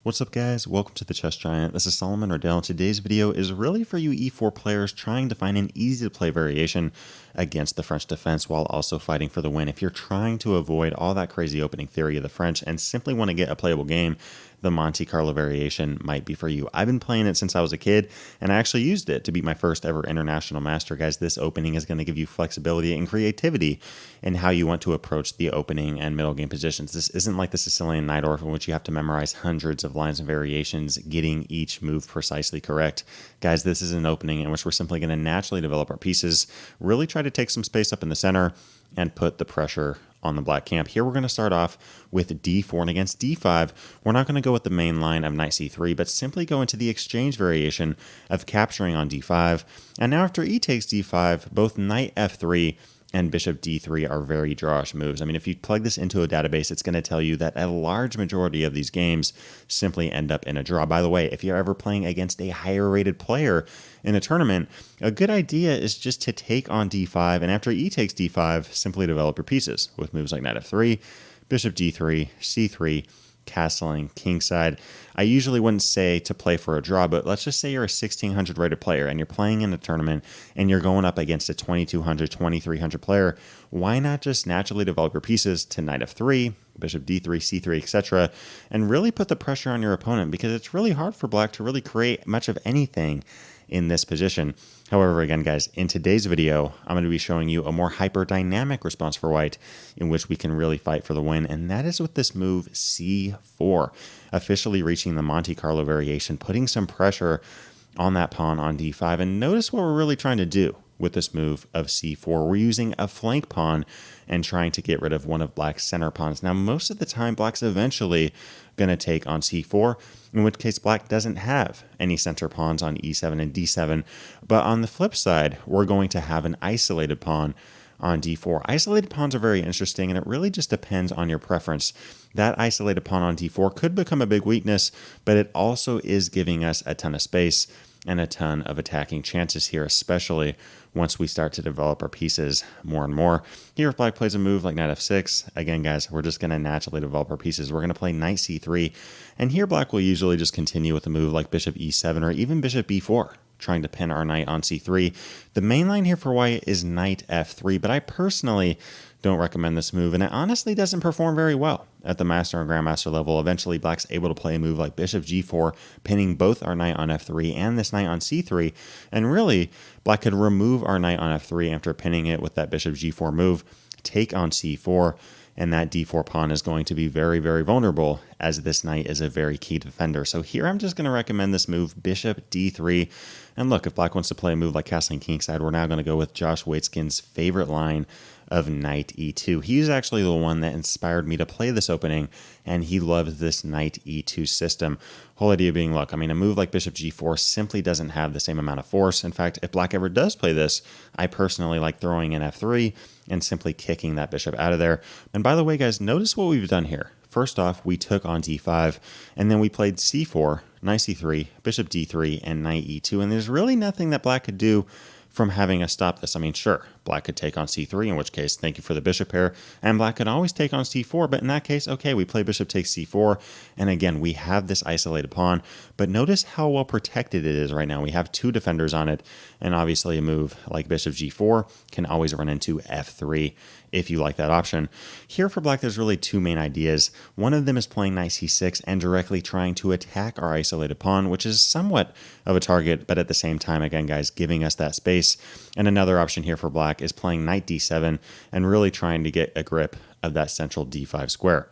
What's up guys, welcome to the Chess Giant. This is Solomon Riddell. Today's video is really for you e4 players trying to find an easy to play variation against the French defense while also fighting for the win. If you're trying to avoid all that crazy opening theory of the French and simply want to get a playable game, the Monte Carlo Variation might be for you. I've been playing it since I was a kid, and I actually used it to beat my first ever international master. Guys, this opening is going to give you flexibility and creativity in how you want to approach the opening and middle game positions. This isn't like the Sicilian Night Orphan, in which you have to memorize hundreds of lines and variations, getting each move precisely correct. Guys, this is an opening in which we're simply going to naturally develop our pieces, really try to take some space up in the center, and put the pressure on the black camp. Here we're going to start off with d4, and against d5, we're not going to go with the main line of knight c3, but simply go into the exchange variation of capturing on d5. And now after e takes d5, both knight f3 and bishop d3 are very drawish moves. I mean, if you plug this into a database, it's going to tell you that a large majority of these games simply end up in a draw. By the way, if you're ever playing against a higher rated player in a tournament, a good idea is just to take on d5, and after e takes d5, simply develop your pieces with moves like knight f3, bishop d3, c3, castling, kingside. I usually wouldn't say to play for a draw, but let's just say you're a 1600 rated player and you're playing in a tournament and you're going up against a 2200, 2300 player. Why not just naturally develop your pieces to knight f3, bishop d3, c3, etc., and really put the pressure on your opponent, because it's really hard for black to really create much of anything in this position. However, again, guys, in today's video, I'm going to be showing you a more hyper-dynamic response for white in which we can really fight for the win, and that is with this move c4, officially reaching the Monte Carlo variation, putting some pressure on that pawn on d5. And notice what we're really trying to do with this move of c4. We're using a flank pawn and trying to get rid of one of black's center pawns. Now, most of the time, black's eventually going to take on c4, in which case black doesn't have any center pawns on e7 and d7. But on the flip side, we're going to have an isolated pawn on d4. Isolated pawns are very interesting, and it really just depends on your preference. That isolated pawn on d4 could become a big weakness, but it also is giving us a ton of space and a ton of attacking chances here, especially once we start to develop our pieces more and more. Here, if black plays a move like knight f6, again, guys, we're just going to naturally develop our pieces. We're going to play knight c3, and here black will usually just continue with a move like bishop e7 or even bishop b4, trying to pin our knight on c3. The main line here for white is knight f3, but I personally don't recommend this move, and it honestly doesn't perform very well at the master and grandmaster level. Eventually, black's able to play a move like bishop g4, pinning both our knight on f3 and this knight on c3, and really, black could remove our knight on f3 after pinning it with that bishop g4 move, take on c4, and that d4 pawn is going to be very, very vulnerable, as this knight is a very key defender. So here I'm just going to recommend this move, bishop d3. And look, if black wants to play a move like castling kingside, we're now going to go with Josh Waitzkin's favorite line of knight e2. He's actually the one that inspired me to play this opening, and he loves this knight e2 system. Whole idea being, look, I mean, a move like bishop g4 simply doesn't have the same amount of force. In fact, if black ever does play this, I personally like throwing in f3 and simply kicking that bishop out of there. And by the way, guys, notice what we've done here. First off, we took on d5, and then we played c4, knight c3, bishop d3, and knight e2. And there's really nothing that black could do from having us stop this. I mean, sure, black could take on c3, in which case, thank you for the bishop pair, and black could always take on c4, but in that case, okay, we play bishop takes c4, and again, we have this isolated pawn, but notice how well protected it is right now. We have two defenders on it, and obviously a move like bishop g4 can always run into f3 if you like that option. Here for black, there's really two main ideas. One of them is playing knight c6 and directly trying to attack our isolated pawn, which is somewhat of a target, but at the same time, again, guys, giving us that space. And another option here for black is playing knight d7 and really trying to get a grip of that central d5 square.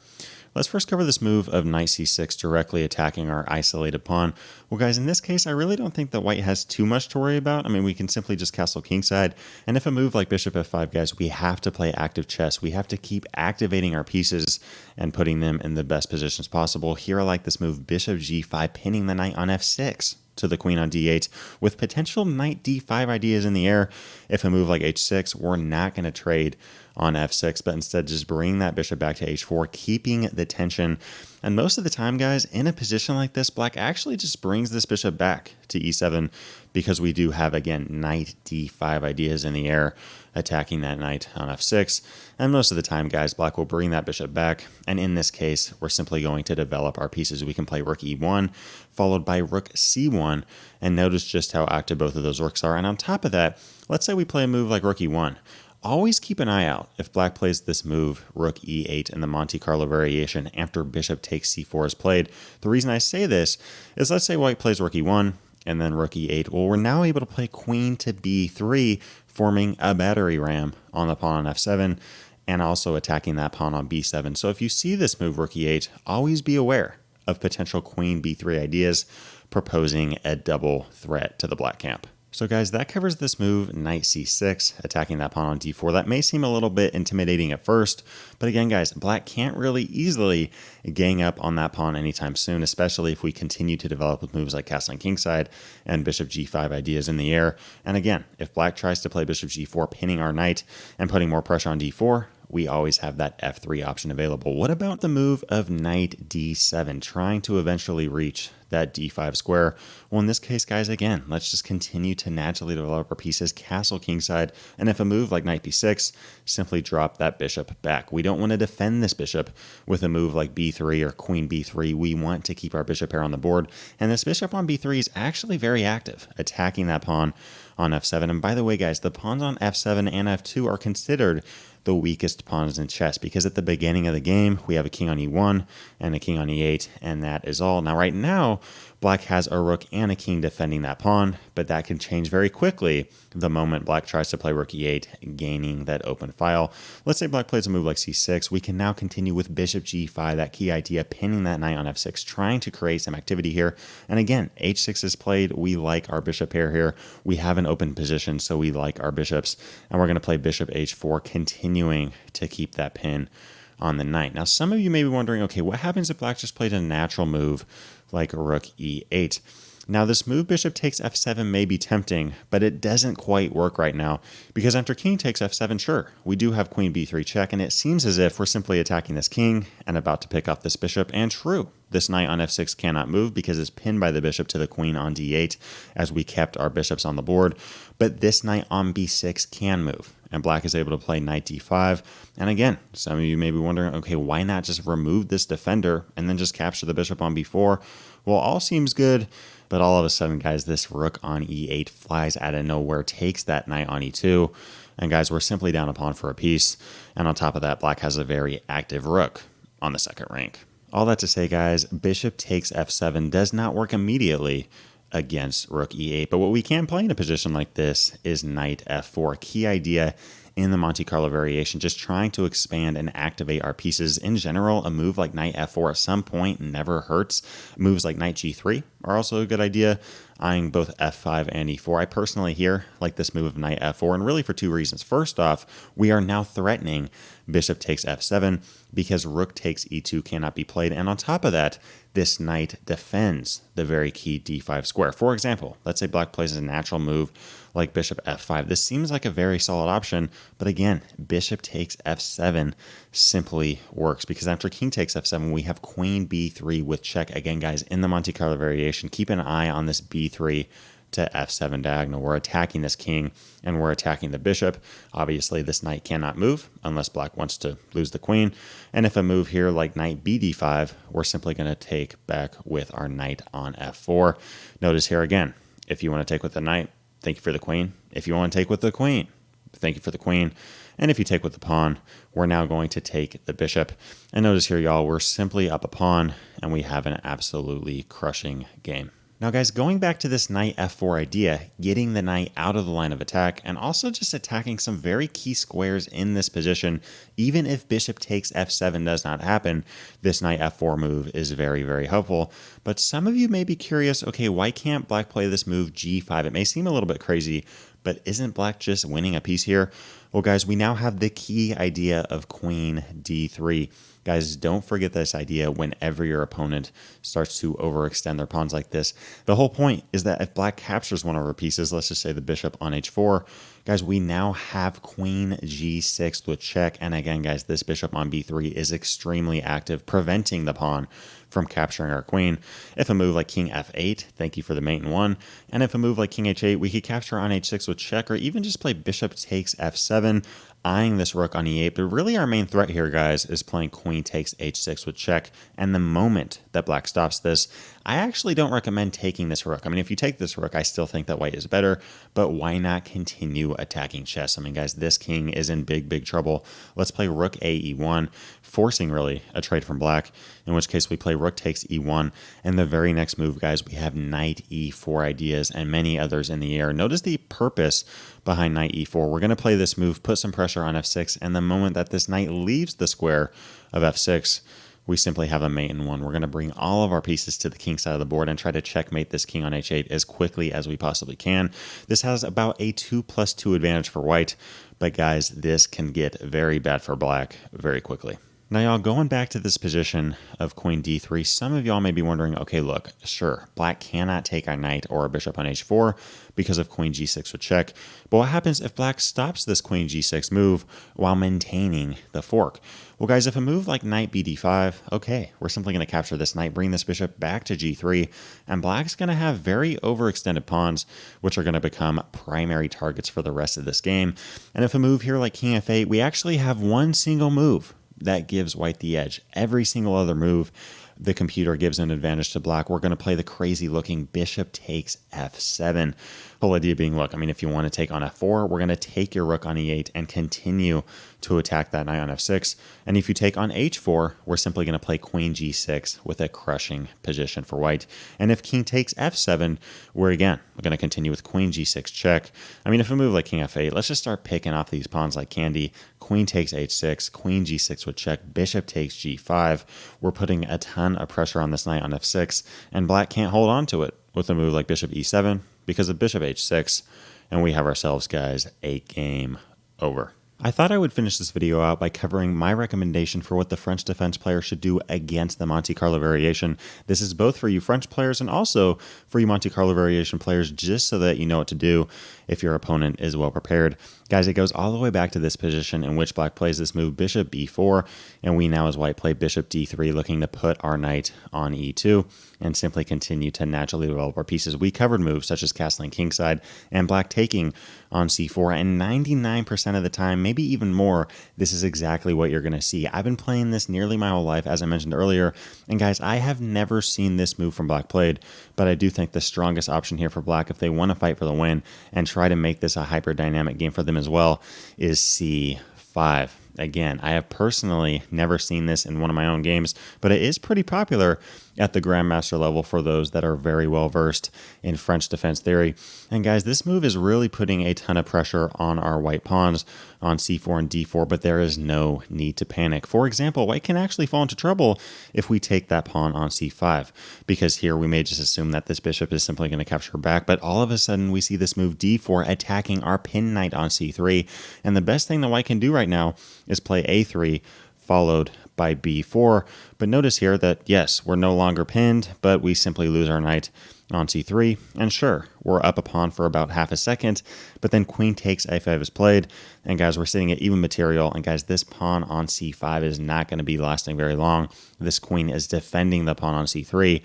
Let's first cover this move of knight c6 directly attacking our isolated pawn. Well, guys, in this case, I really don't think that white has too much to worry about. I mean, we can simply just castle kingside, and if a move like bishop f5, guys, we have to play active chess. We have to keep activating our pieces and putting them in the best positions possible. Here, I like this move, bishop g5, pinning the knight on f6 to the queen on d8, with potential knight d5 ideas in the air. If a move like h6, we're not going to trade on f6, but instead just bring that bishop back to h4, keeping the tension. And most of the time, guys, in a position like this, black actually just brings this bishop back to e7 because we do have, again, knight d5 ideas in the air, attacking that knight on f6. And most of the time, guys, black will bring that bishop back. And in this case, we're simply going to develop our pieces. We can play rook e1, followed by rook c1. And notice just how active both of those rooks are. And on top of that, let's say we play a move like rook e1. Always keep an eye out if black plays this move, rook e8 in the Monte Carlo variation after bishop takes c4 is played. The reason I say this is, let's say white plays rook e1 and then rook e8. Well, we're now able to play queen to b3, forming a battery ram on the pawn on f7 and also attacking that pawn on b7. So if you see this move, rook e8, always be aware of potential queen b3 ideas proposing a double threat to the black camp. So guys, that covers this move, knight c6, attacking that pawn on d4. That may seem a little bit intimidating at first, but again, guys, black can't really easily gang up on that pawn anytime soon, especially if we continue to develop with moves like castling kingside and bishop g5 ideas in the air. And again, if black tries to play bishop g4, pinning our knight and putting more pressure on d4, we always have that f3 option available. What about the move of knight d7, trying to eventually reach that d5 square? Well, in this case, guys, again, let's just continue to naturally develop our pieces, castle kingside, and if a move like knight b6, simply drop that bishop back. We don't want to defend this bishop with a move like b3 or queen b3. We want to keep our bishop pair on the board, and this bishop on b3 is actually very active, attacking that pawn on f7. And by the way, guys, the pawns on f7 and f2 are considered the weakest pawns in chess because at the beginning of the game, we have a king on e1 and a king on e8, and that is all. Now, right now, black has a rook and a king defending that pawn, but that can change very quickly the moment black tries to play rook e8, gaining that open file. Let's say black plays a move like c6. We can now continue with bishop g5, that key idea, pinning that knight on f6, trying to create some activity here. And again, h6 is played. We like our bishop pair here. We have an open position, so we like our bishops. And we're going to play bishop h4, continuing to keep that pin on the knight. Now, some of you may be wondering, okay, what happens if black just played a natural move like rook e8? Now, this move bishop takes f7 may be tempting, but it doesn't quite work right now because after king takes f7, sure, we do have queen b3 check, and it seems as if we're simply attacking this king and about to pick off this bishop. And true, this knight on f6 cannot move because it's pinned by the bishop to the queen on d8 as we kept our bishops on the board. But this knight on b6 can move, and black is able to play knight d5. And again, some of you may be wondering, okay, why not just remove this defender and then just capture the bishop on b4? Well, all seems good, but all of a sudden, guys, this rook on e8 flies out of nowhere, takes that knight on e2, and guys, we're simply down a pawn for a piece. And on top of that, black has a very active rook on the second rank. All that to say, guys, bishop takes f7 does not work immediately against rook e8, but what we can play in a position like this is knight f4. Key idea in the Monte Carlo variation, just trying to expand and activate our pieces. In general, a move like knight f4 at some point never hurts. Moves like knight g3 are also a good idea, eyeing both f5 and e4. I personally here like this move of knight f4, and really for two reasons. First off, we are now threatening bishop takes f7 because rook takes e2 cannot be played, and on top of that, this knight defends the very key d5 square. For example, let's say black plays a natural move like bishop f5. This seems like a very solid option, but again, bishop takes f7 simply works because after king takes f7, we have queen b3 with check. Again, guys, in the Monte Carlo variation, keep an eye on this b3 to f7 diagonal. We're attacking this king and we're attacking the bishop. Obviously, this knight cannot move unless black wants to lose the queen. And if a move here like knight bd5, we're simply going to take back with our knight on f4. Notice here again, if you want to take with the knight, thank you for the queen. If you want to take with the queen, thank you for the queen. And if you take with the pawn, we're now going to take the bishop. And notice here, y'all, we're simply up a pawn and we have an absolutely crushing game. Now, guys, going back to this knight f4 idea, getting the knight out of the line of attack and also just attacking some very key squares in this position, even if bishop takes f7 does not happen, this knight f4 move is very, very helpful. But some of you may be curious, okay, why can't black play this move g5? It may seem a little bit crazy, but isn't black just winning a piece here? Well, guys, we now have the key idea of queen d3. Guys, don't forget this idea whenever your opponent starts to overextend their pawns like this. The whole point is that if black captures one of our pieces, let's just say the bishop on h4, guys, we now have queen g6 with check. And again, guys, this bishop on b3 is extremely active, preventing the pawn from capturing our queen. If a move like king f8, thank you for the mate in one. And if a move like king h8, we could capture on h6 with check, or even just play bishop takes f7, eyeing this rook on e8. But really our main threat here, guys, is playing queen takes h6 with check. And the moment that black stops this, I actually don't recommend taking this rook. I mean, if you take this rook, I still think that white is better, but why not continue attacking chess? I mean, guys, this king is in big trouble. Let's play rook a e1, forcing really a trade from black, in which case we play rook takes e1. And the very next move, guys, we have knight e4 ideas and many others in the air. Notice the purpose behind knight e4. We're going to play this move, put some pressure on f6, and the moment that this knight leaves the square of f6, we simply have a mate in one. We're going to bring all of our pieces to the king side of the board and try to checkmate this king on h8 as quickly as we possibly can. This has about a 2+2 advantage for white, but guys, this can get very bad for black very quickly. Now, y'all, going back to this position of queen d3, some of y'all may be wondering, okay, look, sure, black cannot take our knight or a bishop on h4 because of queen g6 with check, but what happens if black stops this queen g6 move while maintaining the fork? Well, guys, if a move like knight bd5, okay, we're simply going to capture this knight, bring this bishop back to g3, and black's going to have very overextended pawns, which are going to become primary targets for the rest of this game. And if a move here like king f8, we actually have one single move that gives white the edge. Every single other move, the computer gives an advantage to black. We're going to play the crazy looking bishop takes f7. Whole idea being, look, I mean, if you want to take on f4, we're going to take your rook on e8 and continue to attack that knight on f6. And if you take on h4, we're simply going to play queen g6 with a crushing position for white. And if king takes f7, we're going to continue with queen g6 check. I mean, if a move like king f8, let's just start picking off these pawns like candy. Queen takes h6, queen g6 with check, bishop takes g5. We're putting a ton of pressure on this knight on f6, and black can't hold on to it with a move like bishop e7 because of bishop h6, and we have ourselves, guys, a game over. I thought I would finish this video out by covering my recommendation for what the French defense player should do against the Monte Carlo Variation. This is both for you French players and also for you Monte Carlo Variation players, just so that you know what to do if your opponent is well prepared. Guys, it goes all the way back to this position in which black plays this move bishop b4, and we now as white play bishop d3, looking to put our knight on e2 and simply continue to naturally develop our pieces. We covered moves such as castling kingside and black taking on c4, and 99% of the time, maybe even more, this is exactly what you're going to see. I've been playing this nearly my whole life, as I mentioned earlier, and guys, I have never seen this move from black played, but I do think the strongest option here for black, if they want to fight for the win and try to make this a hyper-dynamic game for them as well, is c5. Again, I have personally never seen this in one of my own games, but it is pretty popular at the Grandmaster level for those that are very well versed in French defense theory. And guys, this move is really putting a ton of pressure on our white pawns on c4 and d4, but there is no need to panic. For example, white can actually fall into trouble if we take that pawn on c5, because here we may just assume that this bishop is simply going to capture back, but all of a sudden we see this move d4 attacking our pin knight on c3, and the best thing that white can do right now is play a3 followed by b4. But notice here that, yes, we're no longer pinned, but we simply lose our knight on c3. And sure, we're up a pawn for about half a second, but then queen takes a5 is played. And guys, we're sitting at even material. And guys, this pawn on c5 is not going to be lasting very long. This queen is defending the pawn on c3.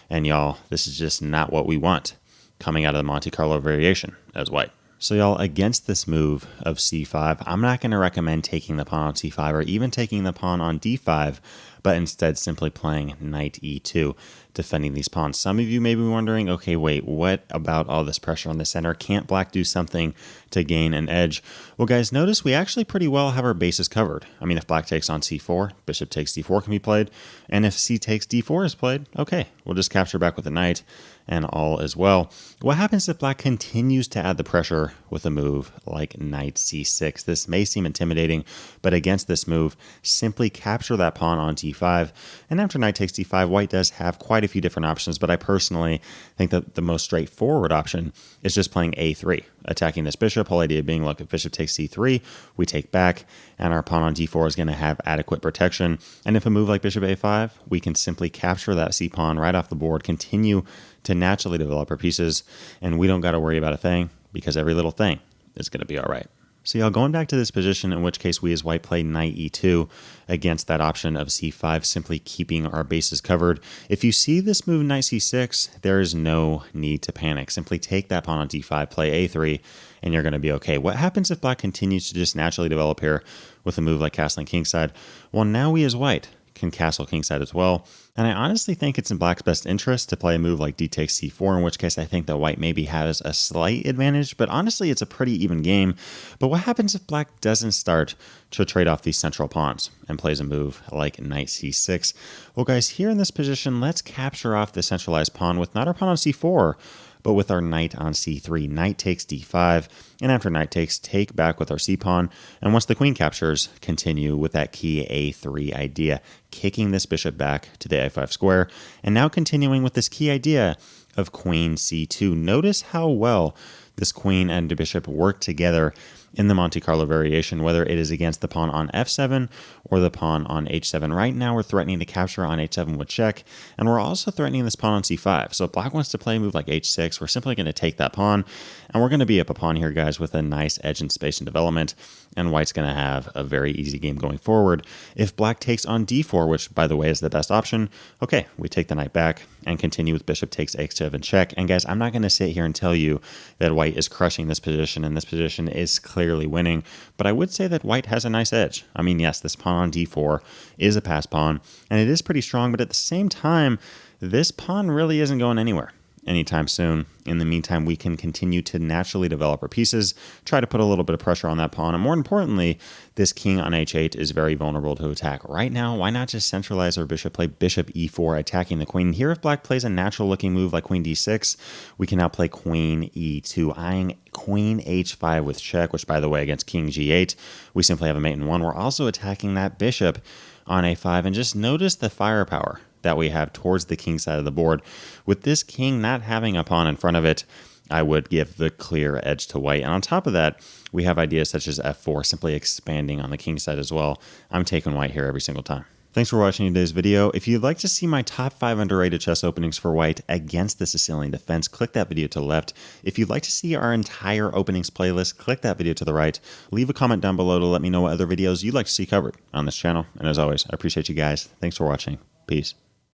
And y'all, this is just not what we want coming out of the Monte Carlo Variation as white. So y'all, against this move of c5, I'm not going to recommend taking the pawn on c5 or even taking the pawn on d5, but instead simply playing knight e2, defending these pawns. Some of you may be wondering, okay, wait, what about all this pressure on the center? Can't black do something to gain an edge? Well, guys, notice we actually pretty well have our bases covered. I mean, if black takes on c4, bishop takes d4 can be played, and if c takes d4 is played, okay, we'll just capture back with a knight, and all is well. What happens if black continues to add the pressure with a move like knight c6? This may seem intimidating, but against this move, simply capture that pawn on d4, d5. And after knight takes d5, white does have quite a few different options, but I personally think that the most straightforward option is just playing a3, attacking this bishop. Whole idea being, look, if bishop takes c3, we take back, and our pawn on d4 is going to have adequate protection. And if a move like bishop a5, we can simply capture that c pawn right off the board, continue to naturally develop our pieces, and we don't got to worry about a thing, because every little thing is going to be all right. So y'all, going back to this position, in which case we as white play knight e2 against that option of c5, simply keeping our bases covered. If you see this move knight c6, there is no need to panic. Simply take that pawn on d5, play a3, and you're going to be okay. What happens if black continues to just naturally develop here with a move like castling kingside? Well, now we as white can castle kingside as well. And I honestly think it's in black's best interest to play a move like d takes c4, in which case I think that white maybe has a slight advantage, but honestly it's a pretty even game. But what happens if black doesn't start to trade off these central pawns and plays a move like knight c6? Well guys, here in this position, let's capture off the centralized pawn with not our pawn on c4, but with our knight on c3. Knight takes d5, and after knight takes, take back with our c-pawn, and once the queen captures, continue with that key a3 idea, kicking this bishop back to the a5 square, and now continuing with this key idea of queen c2. Notice how well this queen and bishop work together in the Monte Carlo variation, whether it is against the pawn on f7 or the pawn on h7. Right now we're threatening to capture on h7 with check, and we're also threatening this pawn on c5. So if black wants to play a move like h6, we're simply going to take that pawn, and we're going to be up a pawn here, guys, with a nice edge and space and development, and white's going to have a very easy game going forward. If black takes on d4, which, by the way, is the best option, okay, we take the knight back and continue with bishop takes h7 check. And guys, I'm not going to sit here and tell you that white is crushing this position, and this position is clearly winning, but I would say that white has a nice edge. I mean, yes, this pawn on d4 is a pass pawn, and it is pretty strong, but at the same time, this pawn really isn't going anywhere anytime soon. In the meantime, we can continue to naturally develop our pieces, try to put a little bit of pressure on that pawn, and more importantly, this king on h8 is very vulnerable to attack. Right now, why not just centralize our bishop, play bishop e4, attacking the queen? Here, if black plays a natural-looking move like queen d6, we can now play queen e2, eyeing queen h5 with check, which, by the way, against king g8, we simply have a mate in one. We're also attacking that bishop on a5, and just notice the firepower that we have towards the king side of the board. With this king not having a pawn in front of it, I would give the clear edge to white. And on top of that, we have ideas such as f4, simply expanding on the king side as well. I'm taking white here every single time. Thanks for watching today's video. If you'd like to see my top 5 underrated chess openings for white against the Sicilian defense, click that video to the left. If you'd like to see our entire openings playlist, click that video to the right. Leave a comment down below to let me know what other videos you'd like to see covered on this channel. And as always, I appreciate you guys. Thanks for watching. Peace.